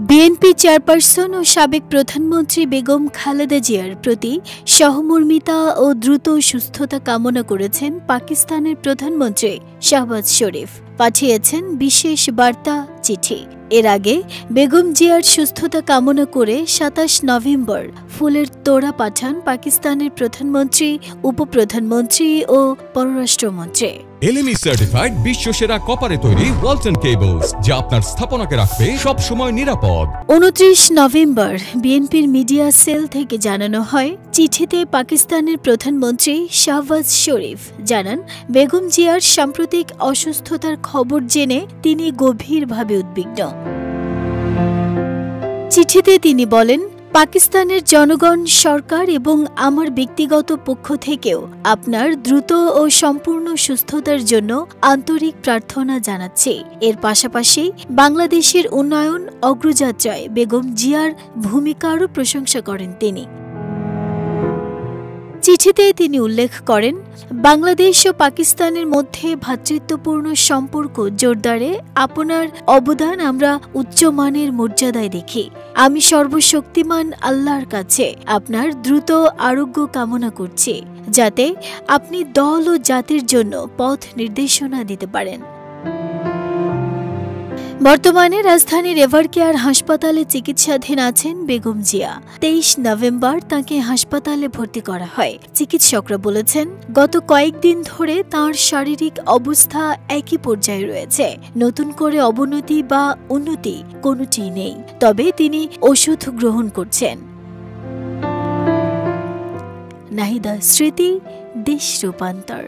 BNP chairperson ও সাবেক প্রধানমন্ত্রী বেগম খালেদা জিয়ার প্রতি সহমর্মিতা ও দ্রুত সুস্থতা কামনা করেছেন পাকিস্তানের প্রধানমন্ত্রী শাহবাজ শরীফ। পাঠিয়েছেন বিশেষ বার্তা চিঠি। এর আগে বেগম জিয়ার সুস্থতা কামনা করে ২৭ নভেম্বর ফুলের তোড়া পাঠান পাকিস্তানের প্রধানমন্ত্রী, উপপ্রধানমন্ত্রী ও পররাষ্ট্রমন্ত্রী। এলএমই সার্টিফাইড বিশ্বসেরা কপারে তৈরি ওয়ালটন কেবলস, যা আপনার স্থাপনাকে রাখবে সব সময় নিরাপদ। ২৯ নভেম্বর বিএনপির মিডিয়া সেল থেকে জানানো হয়, চিঠিতে পাকিস্তানের প্রধানমন্ত্রী শাহবাজ শরীফ জানান, বেগম জিয়ার সাম্প্রতিক অসুস্থতার খবর জেনে তিনি গভীরভাবে উদ্বিগ্ন। চিঠিতে তিনি বলেন, পাকিস্তানের জনগণ, সরকার এবং আমার ব্যক্তিগত পক্ষ থেকেও আপনার দ্রুত ও সম্পূর্ণ সুস্থতার জন্য আন্তরিক প্রার্থনা জানাচ্ছি। এর পাশাপাশি বাংলাদেশের উন্নয়ন অগ্রযাত্রায় বেগম জিয়ার ভূমিকারও প্রশংসা করেন তিনি। চিঠিতে তিনি উল্লেখ করেন, বাংলাদেশ ও পাকিস্তানের মধ্যে ভ্রাতৃত্বপূর্ণ সম্পর্ক জোরদারে আপনার অবদান আমরা উচ্চমানের মর্যাদায় দেখি। আমি সর্বশক্তিমান আল্লাহর কাছে আপনার দ্রুত আরোগ্য কামনা করছি, যাতে আপনি দল ও জাতির জন্য পথ নির্দেশনা দিতে পারেন। বর্তমানে রাজধানীর এভারকেয়ার হাসপাতালে চিকিৎসাধীন আছেন বেগম জিয়া। ২৩ নভেম্বর তাঁকে হাসপাতালে ভর্তি করা হয়। চিকিৎসকরা বলেছেন, গত কয়েকদিন ধরে তাঁর শারীরিক অবস্থা একই পর্যায়ে রয়েছে। নতুন করে অবনতি বা উন্নতি কোনোটিই নেই, তবে তিনি ওষুধ গ্রহণ করছেন। নাহিদা স্মৃতি, দেশ রূপান্তর।